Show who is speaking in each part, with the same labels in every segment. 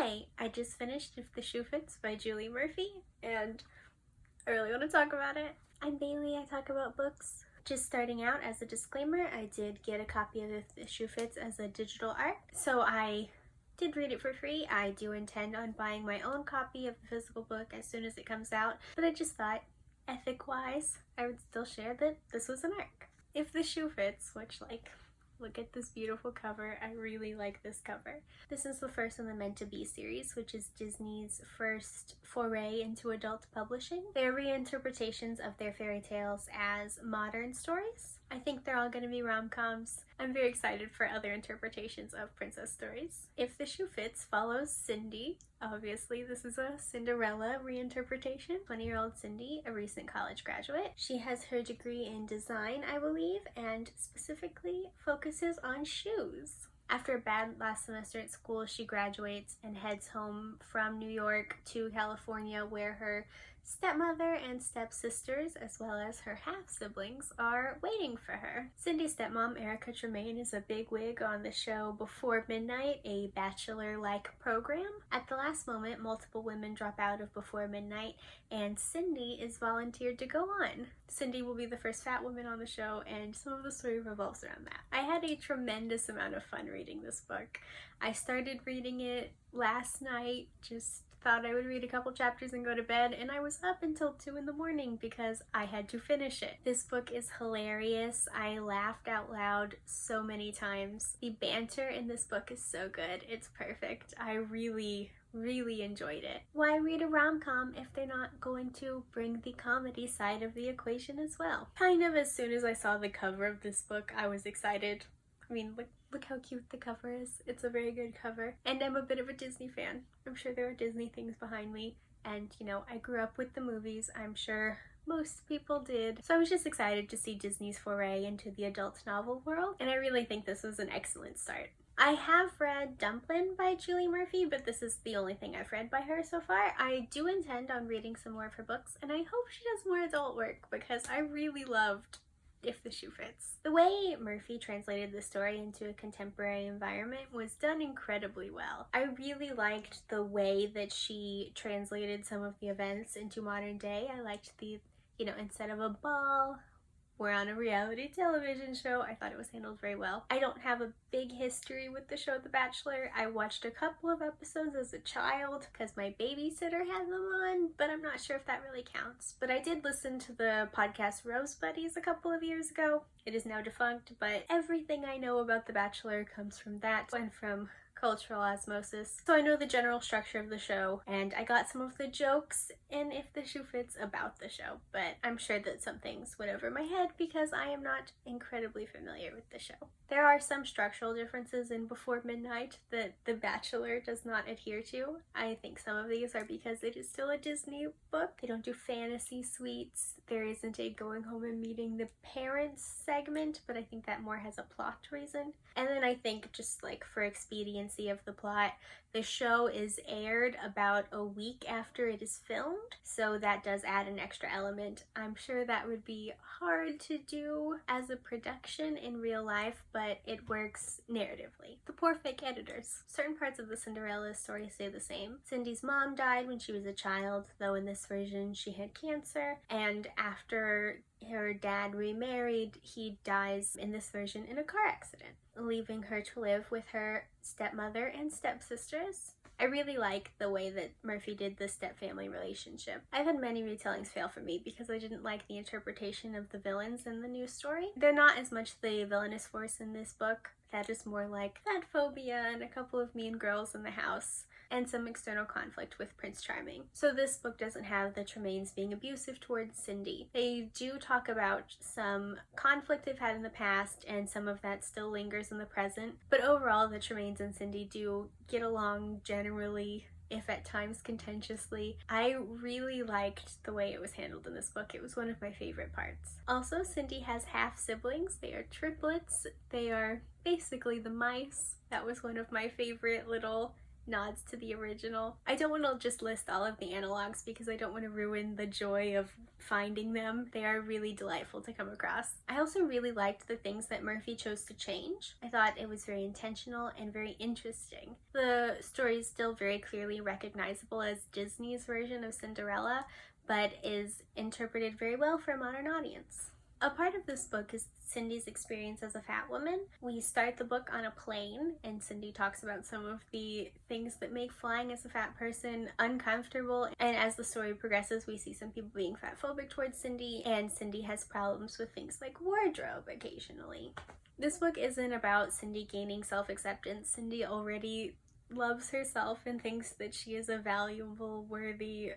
Speaker 1: Hi! I just finished If the Shoe Fits by Julie Murphy, and I really want to talk about it. I'm Bailey, I talk about books. Just starting out, as a disclaimer, I did get a copy of If the Shoe Fits as a digital art, so I did read it for free. I do intend on buying my own copy of the physical book as soon as it comes out, but I just thought, ethic-wise, I would still share that this was an ARC. If the Shoe Fits, which, look at this beautiful cover. I really like this cover. This is the first in the Meant to Be series, which is Disney's first foray into adult publishing. They're reinterpretations of their fairy tales as modern stories. I think they're all going to be rom-coms. I'm very excited for other interpretations of princess stories. If the Shoe Fits follows Cindy. Obviously, this is a Cinderella reinterpretation. 20-year-old Cindy, a recent college graduate. She has her degree in design, I believe, and specifically focuses on shoes. After a bad last semester at school, she graduates and heads home from New York to California, where her stepmother and stepsisters, as well as her half-siblings, are waiting for her. Cindy's stepmom, Erica Tremaine, is a bigwig on the show Before Midnight, a Bachelor-like program. At the last moment, multiple women drop out of Before Midnight, and Cindy is volunteered to go on. Cindy will be the first fat woman on the show, and some of the story revolves around that. I had a tremendous amount of fun reading this book. I started reading it last night, just thought I would read a couple chapters and go to bed, and I was up until 2 in the morning because I had to finish it. This book is hilarious. I laughed out loud so many times. The banter in this book is so good. It's perfect. I really enjoyed it. Why read a rom-com if they're not going to bring the comedy side of the equation as well? Kind of as soon as I saw the cover of this book, I was excited. I mean, look how cute the cover is. It's a very good cover. And I'm a bit of a Disney fan. I'm sure there are Disney things behind me. And, you know, I grew up with the movies. I'm sure most people did. So I was just excited to see Disney's foray into the adult novel world. And I really think this was an excellent start. I have read Dumplin' by Julie Murphy, but this is the only thing I've read by her so far. I do intend on reading some more of her books, and I hope she does more adult work because I really loved If the Shoe Fits. The way Murphy translated the story into a contemporary environment was done incredibly well. I really liked the way that she translated some of the events into modern day. I liked the, instead of a ball, we're on a reality television show. I thought it was handled very well. I don't have a big history with the show The Bachelor. I watched a couple of episodes as a child because my babysitter had them on, but I'm not sure if that really counts. But I did listen to the podcast Rose Buddies a couple of years ago. It is now defunct, but everything I know about The Bachelor comes from that and from cultural osmosis. So I know the general structure of the show, and I got some of the jokes in If the Shoe Fits about the show, but I'm sure that some things went over my head because I am not incredibly familiar with the show. There are some structural differences in Before Midnight that The Bachelor does not adhere to. I think some of these are because it is still a Disney book. They don't do fantasy suites. There isn't a going home and meeting the parents segment, but I think that more has a plot reason. And then I think just for expediency of the plot, the show is aired about a week after it is filmed, so that does add an extra element. I'm sure that would be hard to do as a production in real life, but it works narratively. The poor fake editors. Certain parts of the Cinderella story stay the same. Cindy's mom died when she was a child, though in this version she had cancer, and after her dad remarried, he dies in this version in a car accident, leaving her to live with her stepmother and stepsisters. I really like the way that Murphy did the step-family relationship. I've had many retellings fail for me because I didn't like the interpretation of the villains in the new story. They're not as much the villainous force in this book. That is more like fat phobia and a couple of mean girls in the house, and some external conflict with Prince Charming. So this book doesn't have the Tremaines being abusive towards Cindy. They do talk about some conflict they've had in the past, and some of that still lingers in the present, but overall the Tremaines and Cindy do get along generally, if at times contentiously. I really liked the way it was handled in this book. It was one of my favorite parts. Also, Cindy has half siblings. They are triplets. They are basically the mice. That was one of my favorite little nods to the original. I don't want to just list all of the analogs because I don't want to ruin the joy of finding them. They are really delightful to come across. I also really liked the things that Murphy chose to change. I thought it was very intentional and very interesting. The story is still very clearly recognizable as Disney's version of Cinderella, but is interpreted very well for a modern audience. A part of this book is Cindy's experience as a fat woman. We start the book on a plane, and Cindy talks about some of the things that make flying as a fat person uncomfortable, and as the story progresses we see some people being fatphobic towards Cindy, and Cindy has problems with things like wardrobe occasionally. This book isn't about Cindy gaining self-acceptance. Cindy already loves herself and thinks that she is a valuable, worthy,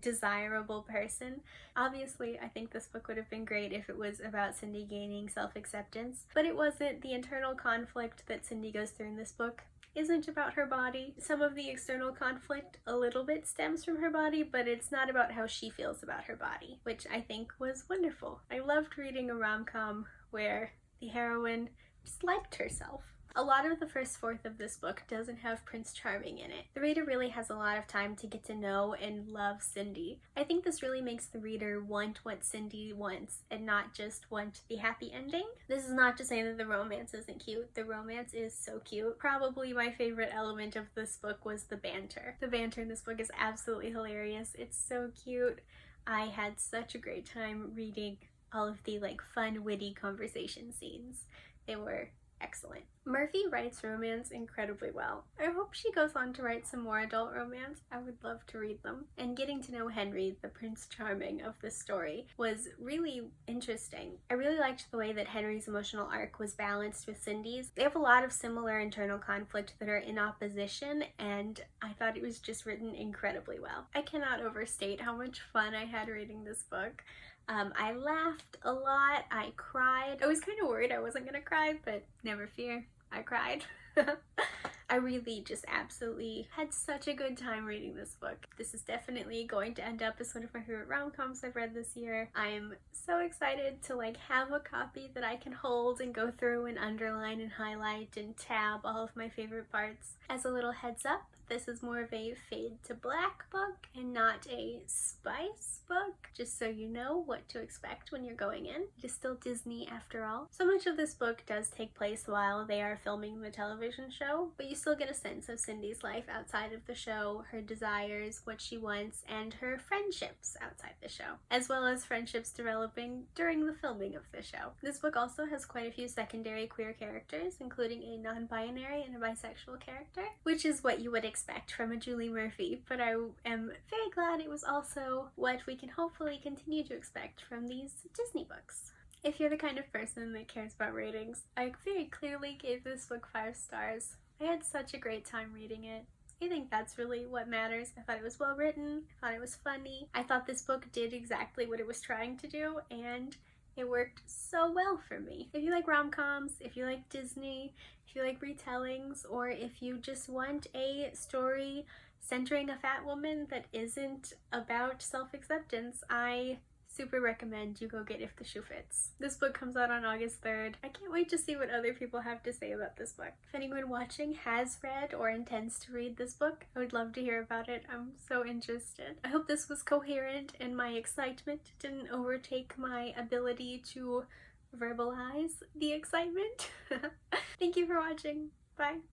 Speaker 1: desirable person. Obviously, I think this book would have been great if it was about Cindy gaining self-acceptance, but it wasn't. The internal conflict that Cindy goes through in this book isn't about her body. Some of the external conflict a little bit stems from her body, but it's not about how she feels about her body, which I think was wonderful. I loved reading a rom-com where the heroine just liked herself. A lot of the first fourth of this book doesn't have Prince Charming in it. The reader really has a lot of time to get to know and love Cindy. I think this really makes the reader want what Cindy wants and not just want the happy ending. This is not to say that the romance isn't cute. The romance is so cute. Probably my favorite element of this book was the banter. The banter in this book is absolutely hilarious. It's so cute. I had such a great time reading all of the fun, witty conversation scenes. They were excellent. Murphy writes romance incredibly well. I hope she goes on to write some more adult romance. I would love to read them. And getting to know Henry, the Prince Charming of this story, was really interesting. I really liked the way that Henry's emotional arc was balanced with Cindy's. They have a lot of similar internal conflict that are in opposition, and I thought it was just written incredibly well. I cannot overstate how much fun I had reading this book. I laughed a lot, I cried. I was kind of worried I wasn't gonna cry, but never fear, I cried. I really just absolutely had such a good time reading this book. This is definitely going to end up as one of my favorite rom-coms I've read this year. I am so excited to have a copy that I can hold and go through and underline and highlight and tab all of my favorite parts. As a little heads up, this is more of a fade to black book and not a spice book, just so you know what to expect when you're going in. It is still Disney after all. So much of this book does take place while they are filming the television show, but you still get a sense of Cindy's life outside of the show, her desires, what she wants, and her friendships outside the show, as well as friendships developing during the filming of the show. This book also has quite a few secondary queer characters, including a non-binary and a bisexual character, which is what you would expect from a Julie Murphy, but I am very glad it was also what we can hopefully continue to expect from these Disney books. If you're the kind of person that cares about ratings, I very clearly gave this book 5 stars. I had such a great time reading it. I think that's really what matters. I thought it was well written, I thought it was funny, I thought this book did exactly what it was trying to do, and it worked so well for me. If you like rom-coms, if you like Disney, if you like retellings, or if you just want a story centering a fat woman that isn't about self-acceptance, I super recommend you go get If the Shoe Fits. This book comes out on August 3rd. I can't wait to see what other people have to say about this book. If anyone watching has read or intends to read this book, I would love to hear about it. I'm so interested. I hope this was coherent and my excitement didn't overtake my ability to verbalize the excitement. Thank you for watching. Bye.